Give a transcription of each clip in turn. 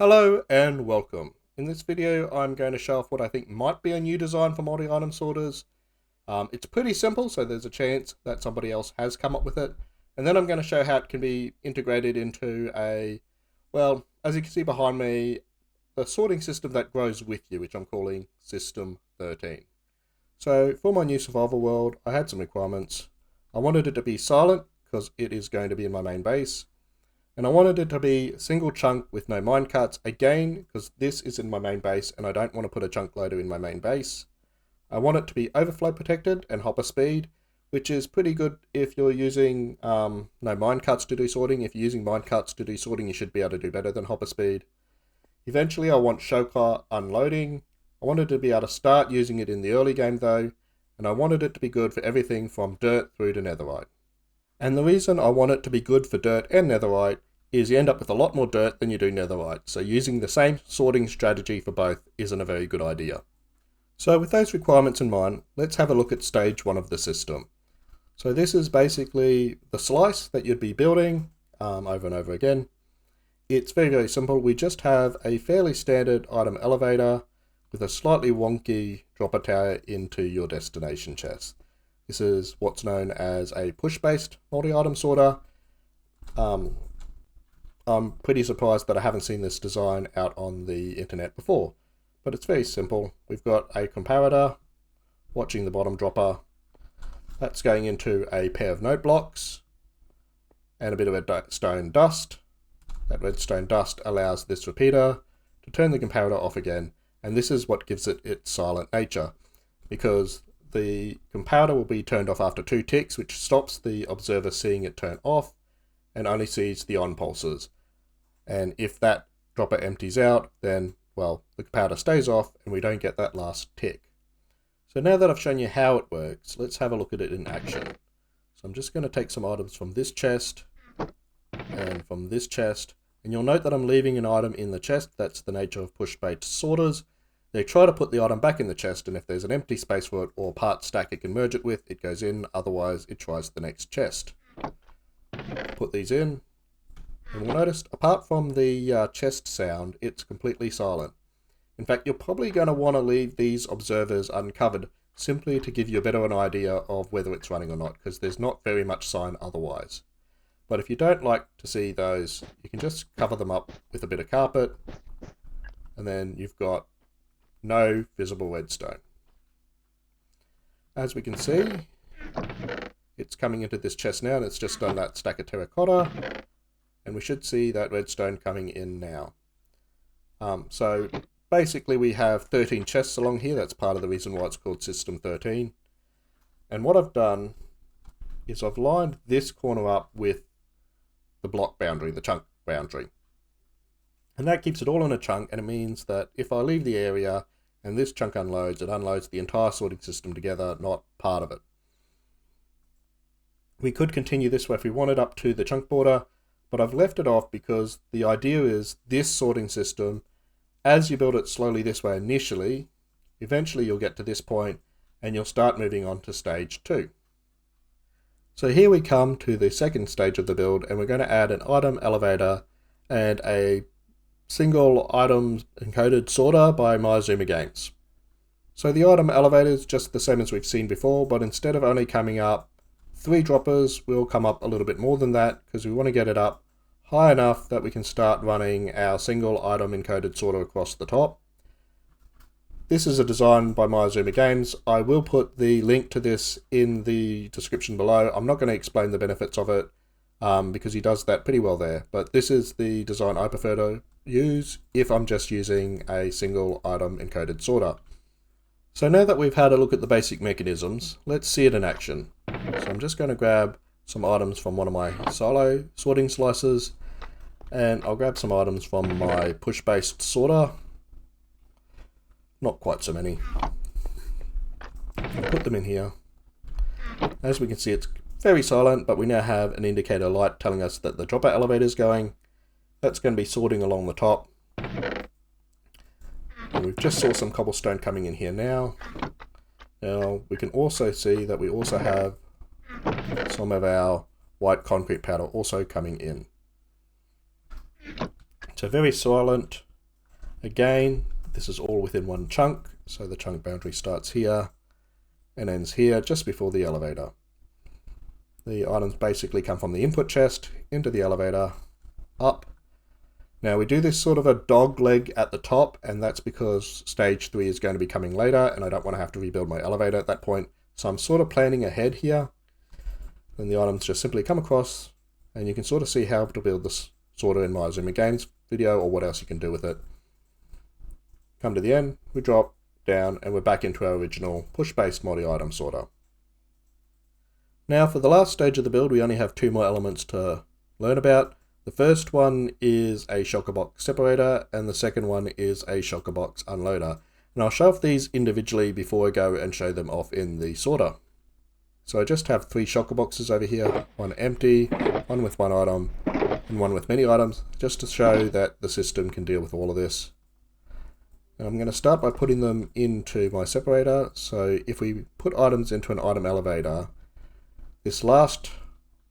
Hello and welcome. In this video I'm going to show off what I think might be a new design for multi-item sorters. It's pretty simple, so there's a chance that somebody else has come up with it. And then I'm going to show how it can be integrated into well, as you can see behind me, the sorting system that grows with you, which I'm calling System13. So for my new survival world, I had some requirements. I wanted it to be silent because it is going to be in my main base. And I wanted it to be single chunk with no minecarts, again, because this is in my main base and I don't want to put a chunk loader in my main base. I want it to be overflow protected and hopper speed, which is pretty good if you're using no minecarts to do sorting. If you're using minecarts to do sorting, you should be able to do better than hopper speed. Eventually I want shulker unloading. I wanted to be able to start using it in the early game though, and I wanted it to be good for everything from dirt through to netherite. And the reason I want it to be good for dirt and netherite is you end up with a lot more dirt than you do netherite, so using the same sorting strategy for both isn't a very good idea. So with those requirements in mind, let's have a look at stage 1 of the system. So this is basically the slice that you'd be building over and over again. It's very simple. We just have a fairly standard item elevator with a slightly wonky dropper tower into your destination chest. This is what's known as a push-based multi-item sorter. I'm pretty surprised that I haven't seen this design out on the internet before, but it's very simple. We've got a comparator watching the bottom dropper. That's going into a pair of note blocks and a bit of redstone dust. That redstone dust allows this repeater to turn the comparator off again, and this is what gives it its silent nature, because the comparator will be turned off after 2 ticks, which stops the observer seeing it turn off and only sees the on pulses. And if that dropper empties out, then, well, the comparator stays off and we don't get that last tick. So now that I've shown you how it works, let's have a look at it in action. So I'm just going to take some items from this chest and from this chest, and you'll note that I'm leaving an item in the chest. That's the nature of push-based sorters. They try to put the item back in the chest, and if there's an empty space for it or part stack it can merge it with, it goes in, otherwise it tries the next chest. Put these in, and we'll notice apart from the chest sound, it's completely silent. In fact, you're probably going to want to leave these observers uncovered simply to give you a better an idea of whether it's running or not, because there's not very much sign otherwise. But if you don't like to see those, you can just cover them up with a bit of carpet, and then you've got no visible redstone. As we can see, it's coming into this chest now, and it's just done that stack of terracotta, and we should see that redstone coming in now. So basically we have 13 chests along here. That's part of the reason why it's called System 13. And what I've done is I've lined this corner up with the block boundary, the chunk boundary. And that keeps it all in a chunk, and it means that if I leave the area and this chunk unloads, it unloads the entire sorting system together, not part of it. We could continue this way if we wanted up to the chunk border, but I've left it off because the idea is this sorting system, as you build it slowly this way initially, eventually you'll get to this point and you'll start moving on to stage 2. So here we come to the second stage of the build, and we're going to add an item elevator and a single item encoded sorter by Miazuma games. So the item elevator is just the same as we've seen before, but instead of only coming up 3 droppers, will come up a little bit more than that because we want to get it up high enough that we can start running our single item encoded sorter across the top. This is a design by Miazuma Games. I will put the link to this in the description below. I'm not going to explain the benefits of it because he does that pretty well there, but this is the design I prefer to use if I'm just using a single item encoded sorter. So now that we've had a look at the basic mechanisms, let's see it in action. So I'm just going to grab some items from one of my silo sorting slices, and I'll grab some items from my push-based sorter. Not quite so many. I'll put them in here. As we can see, it's very silent, but we now have an indicator light telling us that the dropper elevator is going. That's going to be sorting along the top. And we've just saw some cobblestone coming in here now. Now we can also see that we also have some of our white concrete powder also coming in. So very silent, Again, this is all within one chunk, so the chunk boundary starts here and ends here just before the elevator. The items basically come from the input chest into the elevator, up. Now we do this sort of a dog leg at the top, and that's because stage 3 is going to be coming later and I don't want to have to rebuild my elevator at that point. So I'm sort of planning ahead here. Then the items just simply come across, and you can sort of see how to build this sort of in Miazuma Games video, or what else you can do with it. Come to the end, we drop down, and we're back into our original push-based multi-item sorter. Now for the last stage of the build, we only have 2 more elements to learn about. The first one is a shulker box separator, and the second one is a shulker box unloader. And I'll show off these individually before I go and show them off in the sorter. So I just have 3 shulker boxes over here, one empty, one with 1 item, and one with many items, just to show that the system can deal with all of this. And I'm going to start by putting them into my separator. So if we put items into an item elevator, this last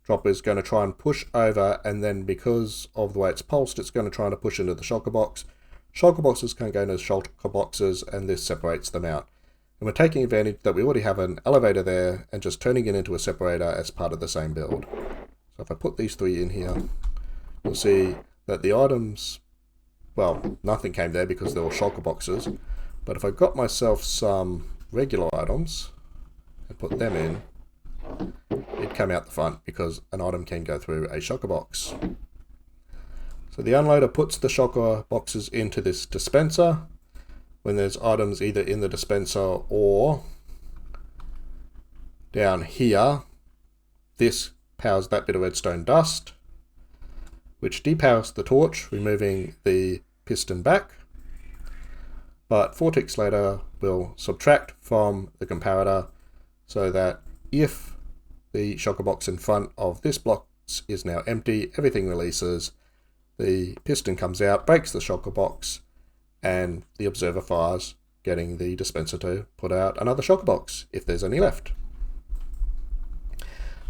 drop is going to try and push over, and then because of the way it's pulsed, it's going to try to push into the shulker box. Shulker boxes can go into shulker boxes, and this separates them out. And we're taking advantage that we already have an elevator there and just turning it into a separator as part of the same build. So if I put these 3 in here, you'll see that the items, well, nothing came there because they're all shulker boxes. But if I got myself some regular items and put them in, it'd come out the front because an item can go through a shulker box. So the unloader puts the shulker boxes into this dispenser. When there's items either in the dispenser or down here, this powers that bit of redstone dust, which depowers the torch, removing the piston back. But 4 ticks later, we'll subtract from the comparator so that if the shulker box in front of this block is now empty, everything releases, the piston comes out, breaks the shulker box, and the observer fires, getting the dispenser to put out another shulker box if there's any left.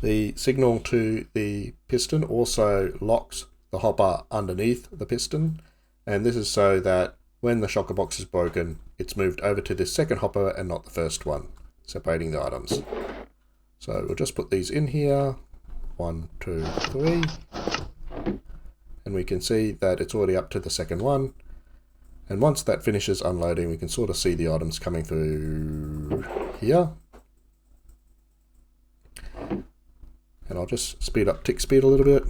The signal to the piston also locks the hopper underneath the piston, and this is so that when the shulker box is broken, it's moved over to this second hopper and not the first one, separating the items. So we'll just put these in here, 1, 2, 3, and we can see that it's already up to the second one. And once that finishes unloading, we can sort of see the items coming through here. And I'll just speed up tick speed a little bit.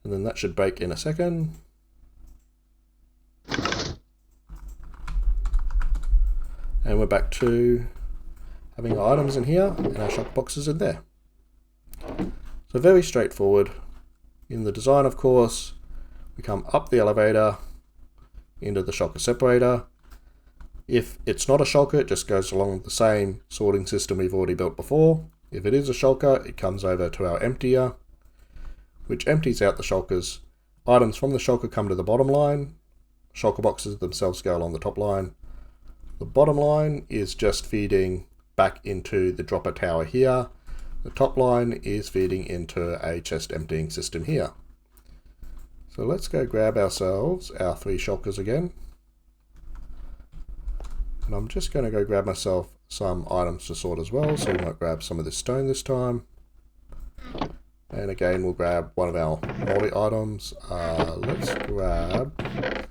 And then that should bake in a second. And we're back to having our items in here and our shulker boxes in there. So very straightforward. In the design, of course, we come up the elevator into the shulker separator. If it's not a shulker, it just goes along the same sorting system we've already built before. If it is a shulker, it comes over to our emptier, which empties out the shulkers. Items from the shulker come to the bottom line. Shulker boxes themselves go along the top line. The bottom line is just feeding back into the dropper tower here. The top line is feeding into a chest emptying system here. So let's go grab ourselves our 3 shulkers again. And I'm just going to go grab myself some items to sort as well. So we might grab some of this stone this time. And again, we'll grab one of our multi-items. Let's grab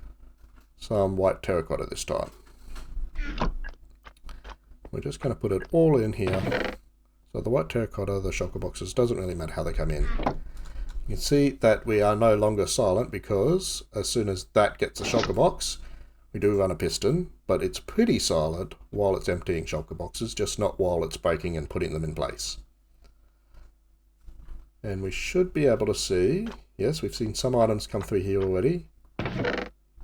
some white terracotta this time. We're just going to put it all in here. So the white terracotta, the shulker boxes, doesn't really matter how they come in. You can see that we are no longer silent because as soon as that gets a shulker box, we do run a piston, but it's pretty silent while it's emptying shulker boxes, just not while it's breaking and putting them in place. And we should be able to see, yes, we've seen some items come through here already.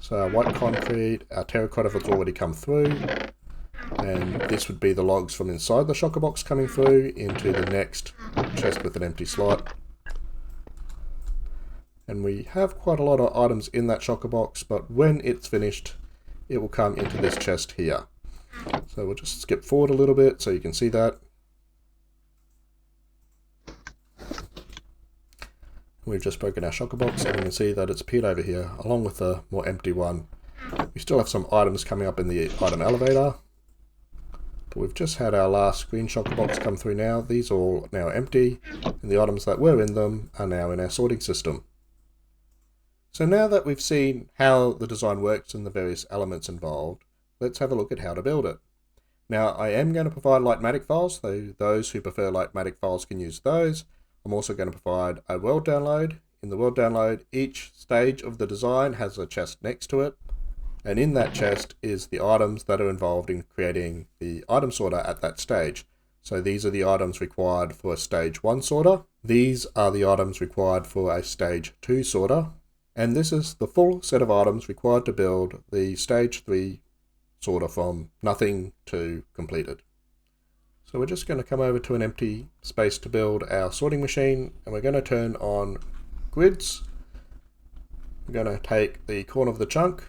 So our white concrete, our terracotta has already come through. And this would be the logs from inside the shulker box coming through into the next chest with an empty slot. And we have quite a lot of items in that shulker box, but when it's finished, it will come into this chest here. So we'll just skip forward a little bit so you can see that. We've just broken our shulker box, and you can see that it's appeared over here, along with the more empty one. We still have some items coming up in the item elevator, but we've just had our last green shulker box come through now. These are all now empty, and the items that were in them are now in our sorting system. So now that we've seen how the design works and the various elements involved, let's have a look at how to build it. Now, I am going to provide Litmatic files, so those who prefer Litmatic files can use those. I'm also going to provide a world download. In the world download, each stage of the design has a chest next to it, and in that chest is the items that are involved in creating the item sorter at that stage. So these are the items required for a stage 1 sorter. These are the items required for a stage 2 sorter. And this is the full set of items required to build the stage 3 sorter from nothing to completed. So we're just going to come over to an empty space to build our sorting machine, and we're going to turn on grids. We're going to take the corner of the chunk.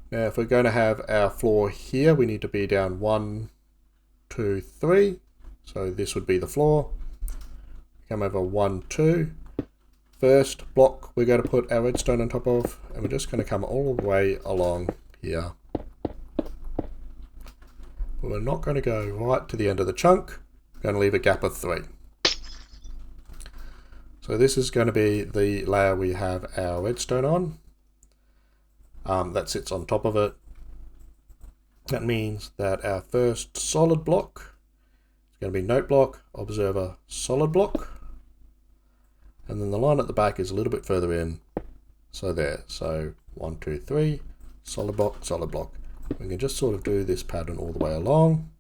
Now if we're going to have our floor here, we need to be down 1, 2, 3. So this would be the floor. Come over 1, 2. First block we're going to put our redstone on top of, and we're just going to come all the way along here. But we're not going to go right to the end of the chunk. We're going to leave a gap of 3. So this is going to be the layer we have our redstone on. That sits on top of it. That means that our first solid block is going to be note block, observer, solid block. And then the line at the back is a little bit further in. So there. So 1, 2, 3, solid block, solid block. We can just sort of do this pattern all the way along.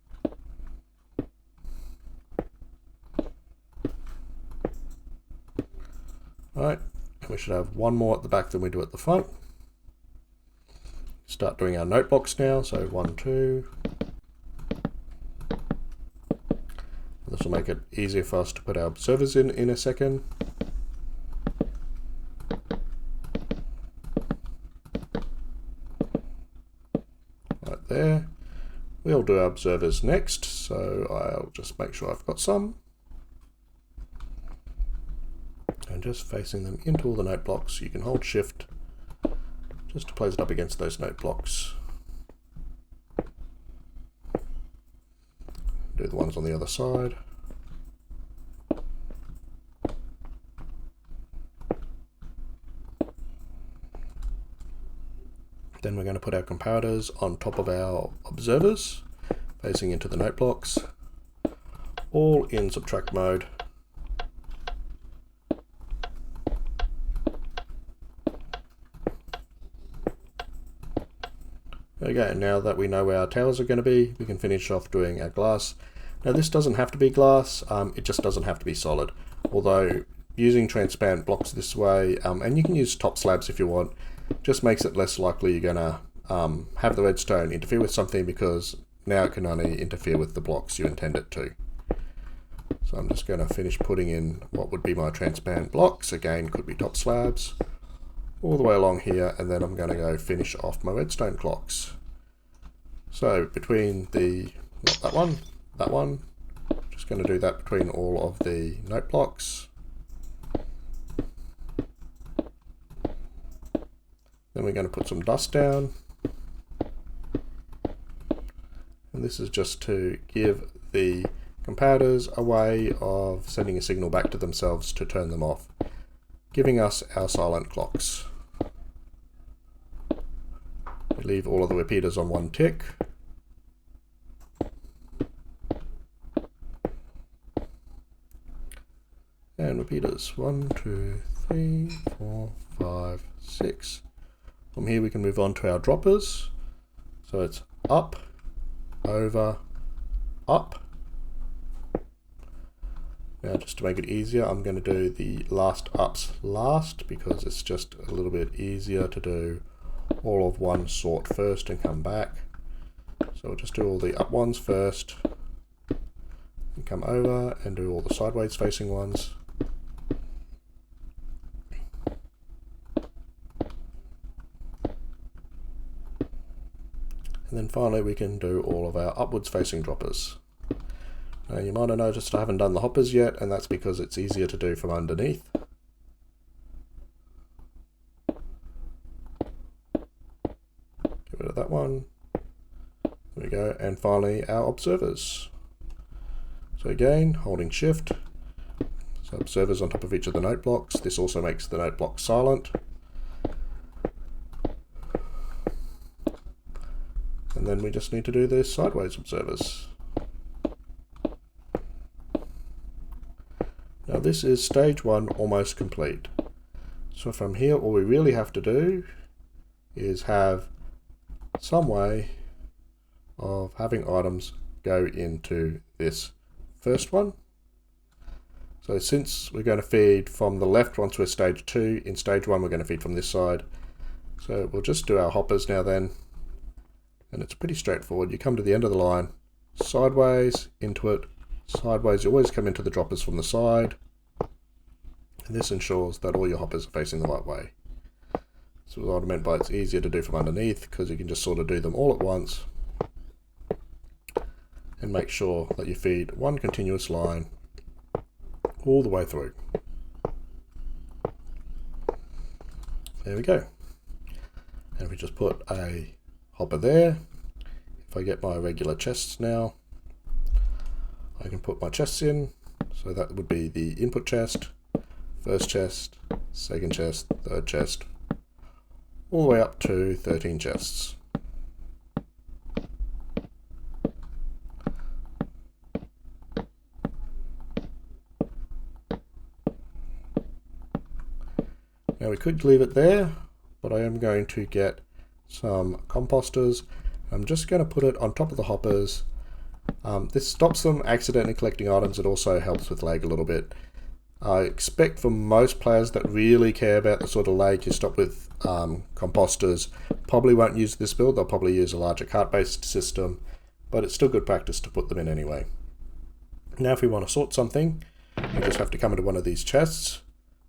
Alright, and we should have one more at the back than we do at the front. Start doing our note blocks now, so 1, 2. This will make it easier for us to put our observers in a second. Right there. We'll do our observers next, so I'll just make sure I've got some. And just facing them into all the note blocks. You can hold shift just to place it up against those note blocks. Do the ones on the other side. Then we're going to put our comparators on top of our observers, facing into the note blocks, all in subtract mode. Okay, now that we know where our towers are going to be, we can finish off doing our glass. Now this doesn't have to be glass, it just doesn't have to be solid. Although using transparent blocks this way, and you can use top slabs if you want, just makes it less likely you're going to have the redstone interfere with something, because now it can only interfere with the blocks you intend it to. So I'm just going to finish putting in what would be my transparent blocks. Again, could be top slabs. All the way along here, and then I'm going to go finish off my redstone clocks. So between the, not that one, just going to do that between all of the note blocks. Then we're going to put some dust down. And this is just to give the comparators a way of sending a signal back to themselves to turn them off, giving us our silent clocks. We leave all of the repeaters on 1 tick. And repeaters 1, 2, 3, 4, 5, 6. From here we can move on to our droppers. So it's up, over, up. Now just to make it easier, I'm going to do the last ups last, because it's just a little bit easier to do all of one sort first and come back. So we'll just do all the up ones first, and come over and do all the sideways facing ones. And then finally we can do all of our upwards facing droppers. Now you might have noticed I haven't done the hoppers yet, and that's because it's easier to do from underneath. Get rid of that one. There we go. And finally, our observers. So again, holding shift. So observers on top of each of the note blocks. This also makes the note block silent. And then we just need to do the sideways observers. Now this is stage 1 almost complete. So from here, all we really have to do is have some way of having items go into this first one. So since we're going to feed from the left once we're stage 2, in stage 1 we're going to feed from this side. So we'll just do our hoppers now then. And it's pretty straightforward. You come to the end of the line, sideways, into it, sideways. You always come into the droppers from the side. And this ensures that all your hoppers are facing the right way. So what I meant by it's easier to do from underneath, because you can just sort of do them all at once. And make sure that you feed one continuous line all the way through. There we go. And we just put a hopper there. If I get my regular chests now, I can put my chests in. So that would be the input chest, first chest, second chest, third chest, all the way up to 13 chests. Now we could leave it there, but I am going to get some composters. I'm just going to put it on top of the hoppers. This stops them accidentally collecting items. It also helps with lag a little bit. I expect for most players that really care about the sort of lag you stop with composters probably won't use this build. They'll probably use a larger cart-based system, but it's still good practice to put them in anyway. Now if we want to sort something, we just have to come into one of these chests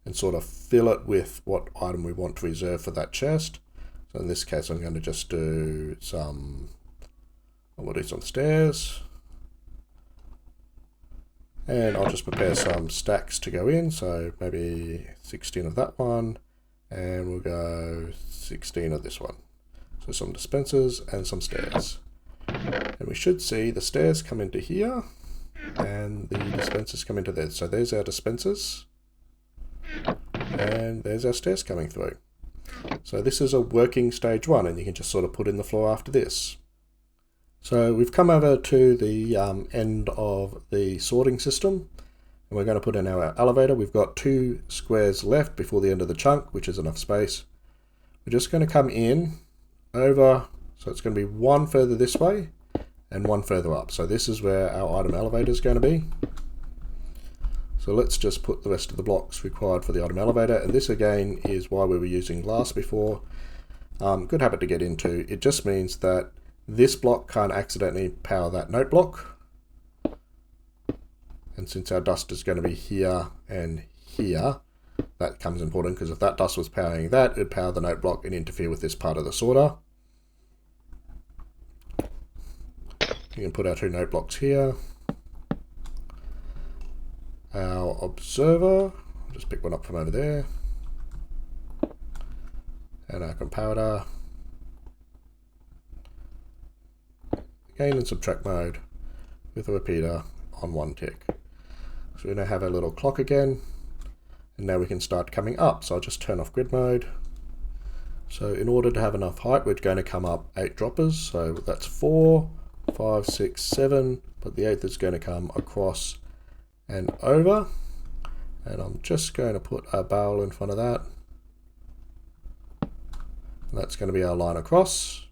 and sort of fill it with what item we want to reserve for that chest. So in this case, I'm going to just do some, we'll do some stairs. And I'll just prepare some stacks to go in. So maybe 16 of that one, and we'll go 16 of this one. So some dispensers and some stairs. And we should see the stairs come into here, and the dispensers come into there. So there's our dispensers. And there's our stairs coming through. So this is a working stage 1, and you can just sort of put in the floor after this. So we've come over to the end of the sorting system, and we're going to put in our elevator. We've got 2 squares left before the end of the chunk, which is enough space. We're just going to come in over, so it's going to be one further this way and one further up. So this is where our item elevator is going to be. So let's just put the rest of the blocks required for the item elevator. And this again is why we were using glass before. Good habit to get into. It just means that this block can't accidentally power that note block. And since our dust is going to be here and here, that becomes important, because if that dust was powering that, it would power the note block and interfere with this part of the sorter. You can put our 2 note blocks here. Our observer, I'll just pick one up from over there, and our comparator, gain and subtract mode with a repeater on 1 tick. So we now have our little clock again, and now we can start coming up. So I'll just turn off grid mode. So in order to have enough height, we're going to come up 8 droppers. So that's 4, 5, 6, 7, but the 8th is going to come across and over, and I'm just going to put a barrel in front of that, and that's going to be our line across.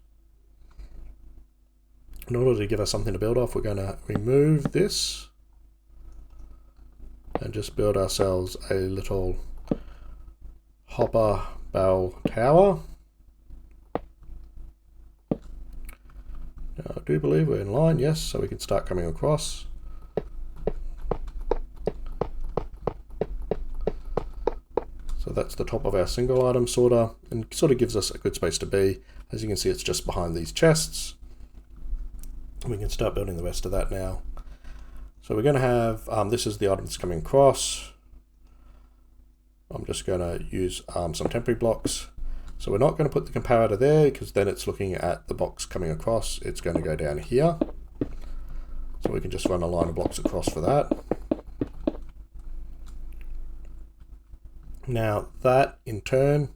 In order to give us something to build off, we're going to remove this and just build ourselves a little hopper barrel tower. Now I do believe we're in line, yes, so we can start coming across. So that's the top of our single item sorter, and sort of gives us a good space to be. As you can see, it's just behind these chests. We can start building the rest of that now. So we're going to have, this is the items coming across. I'm just going to use some temporary blocks. So we're not going to put the comparator there because then it's looking at the box coming across. It's going to go down here. So we can just run a line of blocks across for that. Now that in turn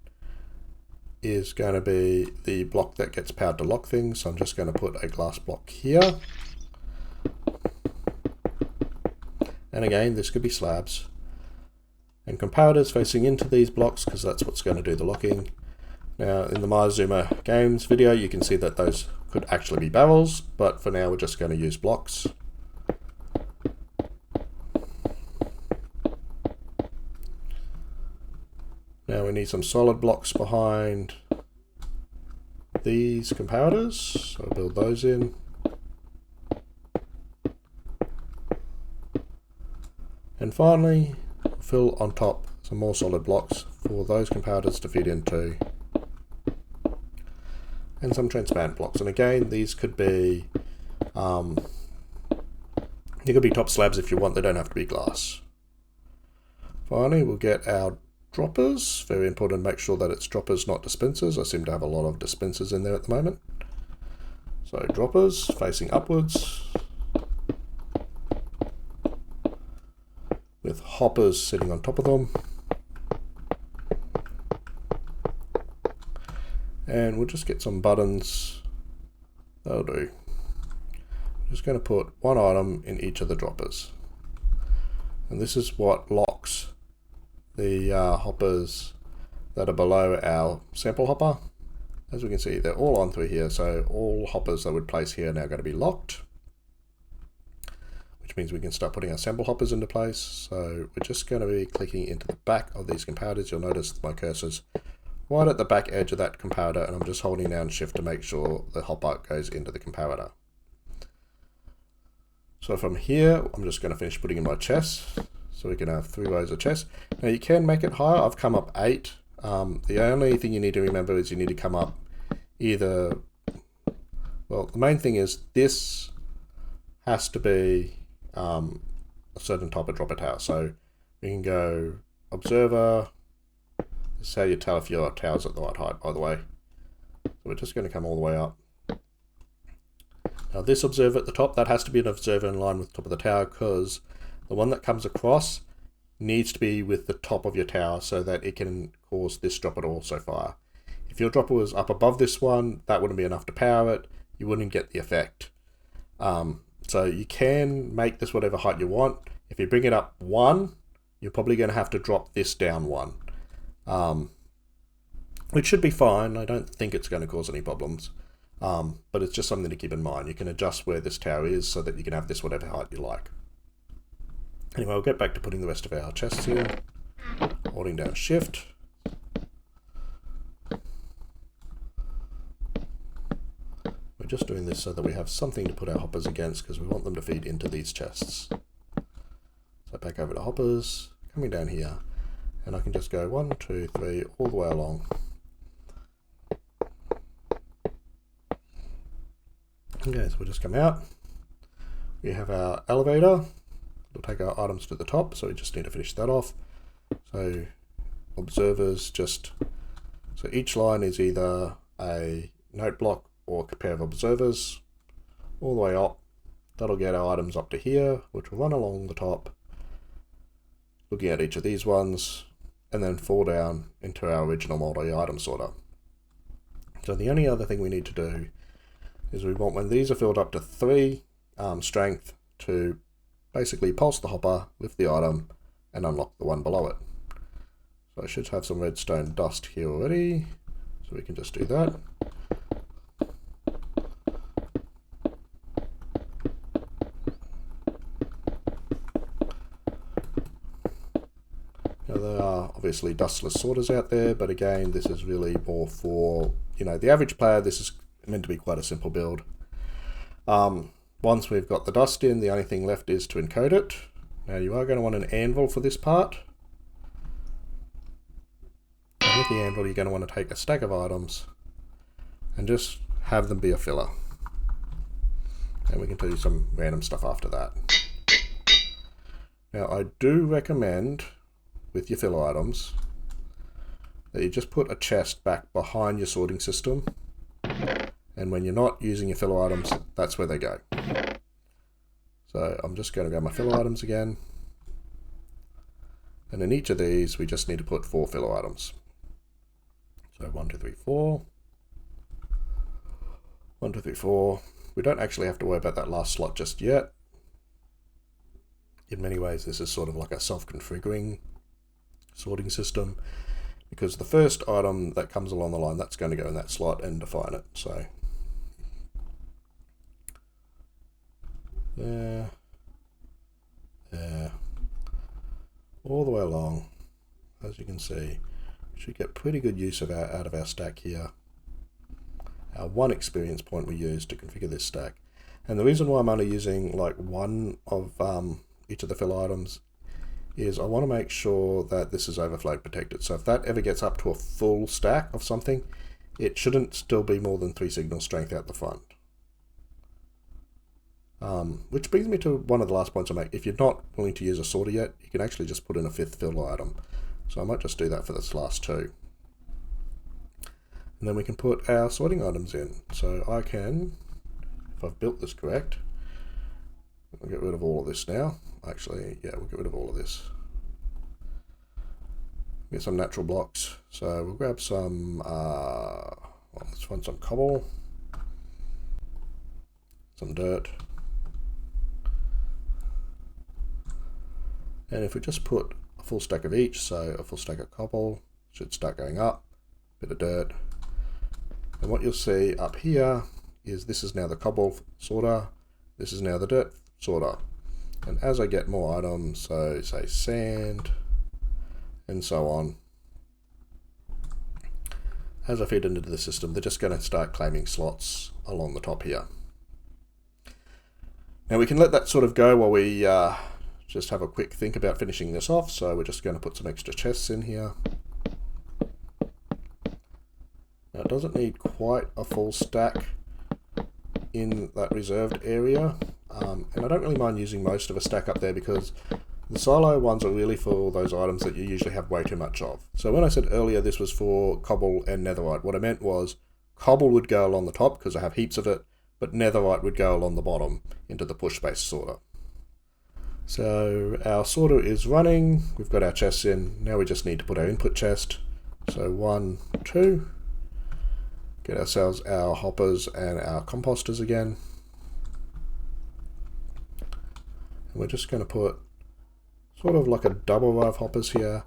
is going to be the block that gets powered to lock things. So I'm just going to put a glass block here. And again, this could be slabs. And comparators facing into these blocks because that's what's going to do the locking. Now in the Miazuma games video, you can see that those could actually be barrels, but for now we're just going to use blocks. Now we need some solid blocks behind these comparators, so I'll build those in. And finally, fill on top some more solid blocks for those comparators to feed into. And some transparent blocks. And again, these could be top slabs if you want, they don't have to be glass. Finally, we'll get our droppers. Very important to make sure that it's droppers, not dispensers. I seem to have a lot of dispensers in there at the moment. So droppers facing upwards, with hoppers sitting on top of them. And we'll just get some buttons. That'll do. I'm just going to put one item in each of the droppers. And this is what locks the hoppers that are below our sample hopper. As we can see, they're all on through here, so all hoppers that would place here are now going to be locked, which means we can start putting our sample hoppers into place. So we're just going to be clicking into the back of these comparators. You'll notice my cursor's right at the back edge of that comparator, and I'm just holding down shift to make sure the hopper goes into the comparator. So from here, I'm just going to finish putting in my chest. So we can have 3 rows of chests. Now you can make it higher. I've come up 8. The only thing you need to remember is you need to come up either, well, the main thing is this has to be a certain type of dropper tower. So we can go observer. This is how you tell if your tower's at the right height, by the way. So we're just going to come all the way up. Now this observer at the top, that has to be an observer in line with the top of the tower, because the one that comes across needs to be with the top of your tower so that it can cause this dropper to also fire. If your dropper was up above this one, that wouldn't be enough to power it. You wouldn't get the effect. So you can make this whatever height you want. If you bring it up 1, you're probably going to have to drop this down 1. Which should be fine. I don't think it's going to cause any problems. But it's just something to keep in mind. You can adjust where this tower is so that you can have this whatever height you like. Anyway, we'll get back to putting the rest of our chests here. Holding down shift. We're just doing this so that we have something to put our hoppers against, because we want them to feed into these chests. So back over to hoppers, coming down here, and I can just go 1, 2, 3, all the way along. Okay, so we'll just come out. We have our elevator. We'll take our items to the top, so we just need to finish that off. So observers so each line is either a note block or a pair of observers all the way up. That'll get our items up to here, which will run along the top, looking at each of these ones, and then fall down into our original multi-item sorter. So the only other thing we need to do is we want, when these are filled up to 3 strength, to basically pulse the hopper, lift the item, and unlock the one below it. So I should have some redstone dust here already, so we can just do that. Now there are obviously dustless sorters out there, but again, this is really more for, the average player. This is meant to be quite a simple build. Once we've got the dust in, the only thing left is to encode it. Now you are going to want an anvil for this part. And with the anvil, you're going to want to take a stack of items and just have them be a filler. And we can do some random stuff after that. Now I do recommend, with your filler items, that you just put a chest back behind your sorting system, and when you're not using your filler items, that's where they go. So I'm just going to grab my filler items again, and in each of these we just need to put 4 filler items. So 1, 2, 3, 4. 1, 2, 3, 4. We don't actually have to worry about that last slot just yet. In many ways this is sort of like a self-configuring sorting system, because the first item that comes along the line, that's going to go in that slot and define it. So there, all the way along, as you can see, we should get pretty good use of out of our stack here. Our 1 experience point we use to configure this stack. And the reason why I'm only using like 1 of each of the fill items is I want to make sure that this is overflow protected. So if that ever gets up to a full stack of something, it shouldn't still be more than 3 signal strength out the front. Which brings me to one of the last points I make. If you're not willing to use a sorter yet, you can actually just put in a 5th fill item. So I might just do that for this last 2. And then we can put our sorting items in. So I can, if I've built this correct, we'll get rid of all of this now. Actually, yeah, we'll get rid of all of this. Get some natural blocks. So we'll grab some, well, let's find some cobble, some dirt. And if we just put a full stack of each, so a full stack of cobble should start going up, bit of dirt. And what you'll see up here is this is now the cobble sorter, this is now the dirt sorter. And as I get more items, so say sand, and so on, as I feed into the system, they're just going to start claiming slots along the top here. Now we can let that sort of go while we just have a quick think about finishing this off. So we're just going to put some extra chests in here. Now it doesn't need quite a full stack in that reserved area, and I don't really mind using most of a stack up there because the silo ones are really for those items that you usually have way too much of. So when I said earlier this was for cobble and netherite, what I meant was cobble would go along the top because I have heaps of it, but netherite would go along the bottom into the push space sorter. So our sorter is running, we've got our chests in, now we just need to put our input chest. So 1, 2, get ourselves our hoppers and our composters again. And we're just going to put sort of like a double row of hoppers here.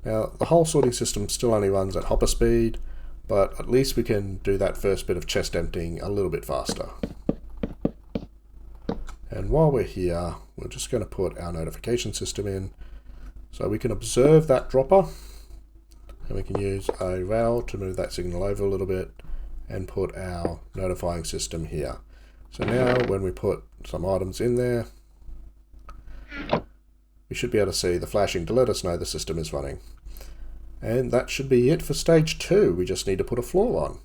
Now the whole sorting system still only runs at hopper speed, but at least we can do that first bit of chest emptying a little bit faster. And while we're here, we're just going to put our notification system in so we can observe that dropper, and we can use a rail to move that signal over a little bit and put our notifying system here. So now when we put some items in there, we should be able to see the flashing to let us know the system is running. And that should be it for stage 2. We just need to put a floor on.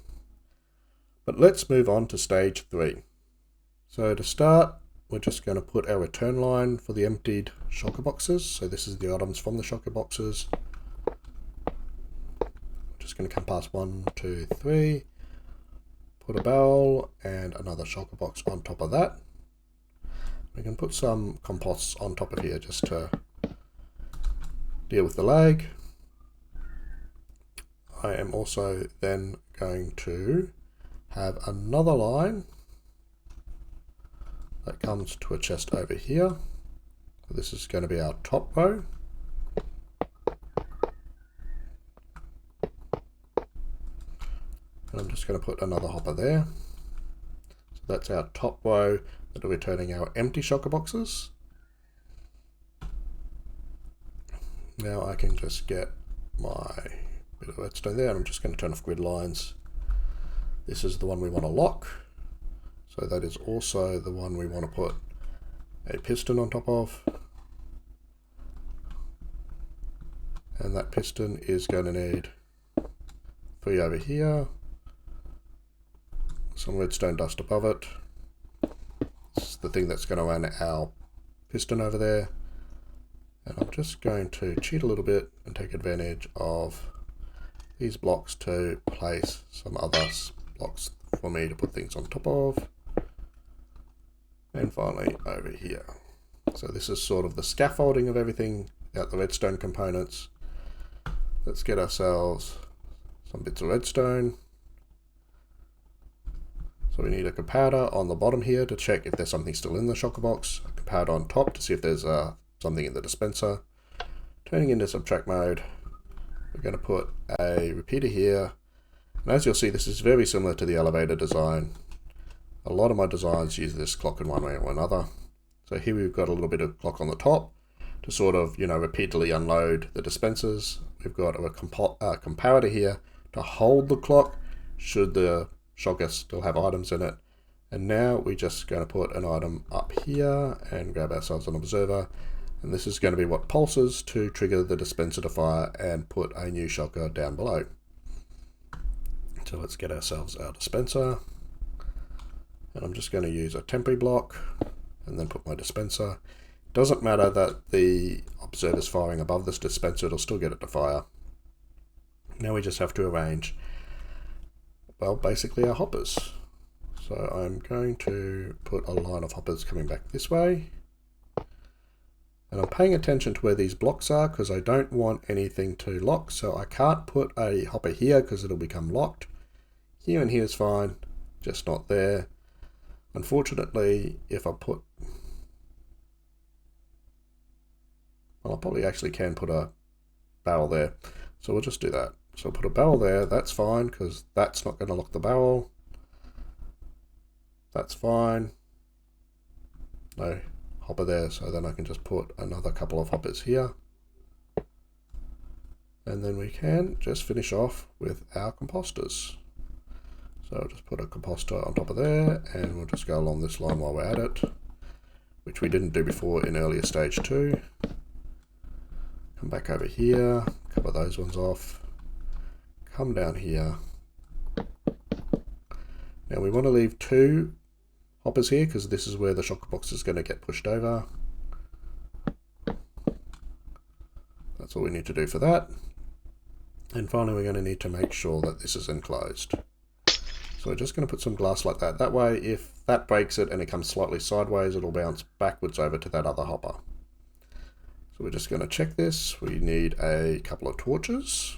But let's move on to stage 3. So to start, we're just going to put our return line for the emptied shulker boxes. So this is the items from the shulker boxes. Just going to come past 1, 2, 3. Put a barrel and another shulker box on top of that. We can put some composts on top of here just to deal with the lag. I am also then going to have another line that comes to a chest over here. So this is going to be our top row. And I'm just going to put another hopper there. So that's our top row that are returning our empty shulker boxes. Now I can just get my bit of redstone there, and I'm just going to turn off grid lines. This is the one we want to lock. So that is also the one we want to put a piston on top of. And that piston is going to need 3 over here, some redstone dust above it. This is the thing that's going to run our piston over there. And I'm just going to cheat a little bit and take advantage of these blocks to place some other blocks for me to put things on top of. And finally over here. So this is sort of the scaffolding of everything, out the redstone components. Let's get ourselves some bits of redstone. So we need a compounder on the bottom here to check if there's something still in the shulker box. A compounder on top to see if there's something in the dispenser. Turning into subtract mode. We're going to put a repeater here. And as you'll see, this is very similar to the elevator design. A lot of my designs use this clock in one way or another. So here we've got a little bit of clock on the top to sort of, repeatedly unload the dispensers. We've got a comparator here to hold the clock should the shulker still have items in it. And now we're just going to put an item up here and grab ourselves an observer. And this is going to be what pulses to trigger the dispenser to fire and put a new shulker down below. So let's get ourselves our dispenser. And I'm just going to use a temporary block and then put my dispenser. It doesn't matter that the observer's firing above this dispenser, it'll still get it to fire. Now we just have to arrange, well, basically our hoppers. So I'm going to put a line of hoppers coming back this way. And I'm paying attention to where these blocks are because I don't want anything to lock. So I can't put a hopper here because it'll become locked. Here and here is fine, just not there. Unfortunately, if I put... well, I probably actually can put a barrel there. So we'll just do that. So I'll put a barrel there, that's fine because that's not going to lock the barrel. That's fine. No hopper there, so then I can just put another couple of hoppers here. And then we can just finish off with our composters. So I'll just put a composter on top of there, and we'll just go along this line while we're at it, which we didn't do before in earlier stage 2. Come back over here, cover those ones off, come down here. Now we want to leave 2 hoppers here because this is where the shulker box is going to get pushed over. That's all we need to do for that. And finally we're going to need to make sure that this is enclosed. So we're just going to put some glass like that. That way if that breaks it and it comes slightly sideways, it'll bounce backwards over to that other hopper. So we're just going to check this. We need a couple of torches.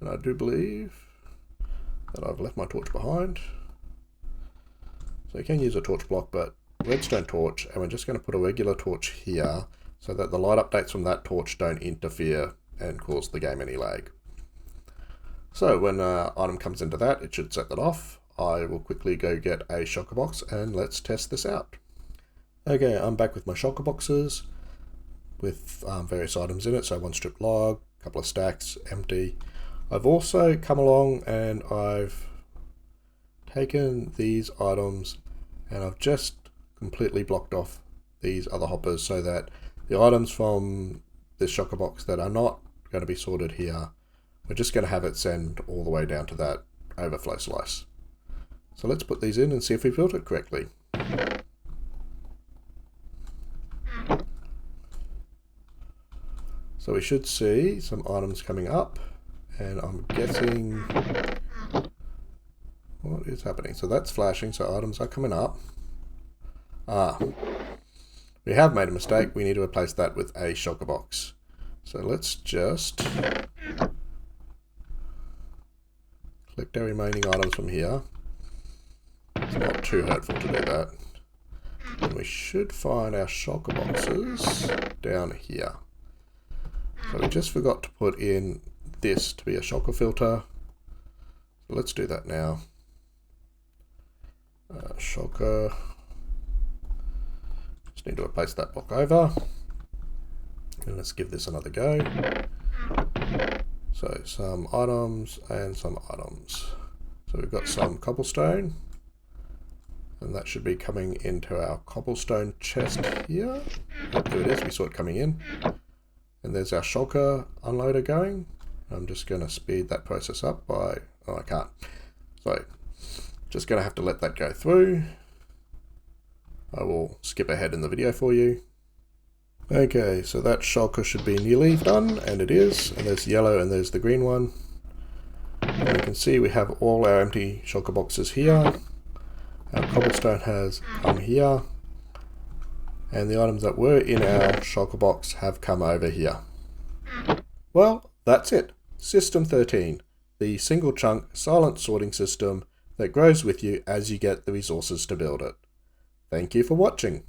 And I do believe that I've left my torch behind. So you can use a torch block, but redstone torch, and we're just going to put a regular torch here so that the light updates from that torch don't interfere and cause the game any lag. So when an item comes into that, it should set that off. I will quickly go get a shulker box and let's test this out. Okay, I'm back with my shulker boxes with various items in it. So 1 strip log, a couple of stacks, empty. I've also come along and I've taken these items and I've just completely blocked off these other hoppers so that the items from this shulker box that are not going to be sorted here, we're just going to have it send all the way down to that overflow slice. So let's put these in and see if we built it correctly. So we should see some items coming up, and I'm guessing what is happening. So that's flashing, so items are coming up. We have made a mistake. We need to replace that with a shulker box. So let's just collect our remaining items from here. It's not too hurtful to do that. And we should find our shulker boxes down here. So we just forgot to put in this to be a shulker filter. So let's do that now. Shulker. Just need to replace that block over. And let's give this another go. So some items and some items. So we've got some cobblestone. And that should be coming into our cobblestone chest here. Oh, there it is, we saw it coming in. And there's our shulker unloader going. I'm just going to speed that process up by... oh, I can't. So, just going to have to let that go through. I will skip ahead in the video for you. Okay, so that shulker should be nearly done, and it is. And there's yellow and there's the green one. And you can see we have all our empty shulker boxes here. Our cobblestone has come here. And the items that were in our shulker box have come over here. Well, that's it. System 13, the single chunk silent sorting system that grows with you as you get the resources to build it. Thank you for watching.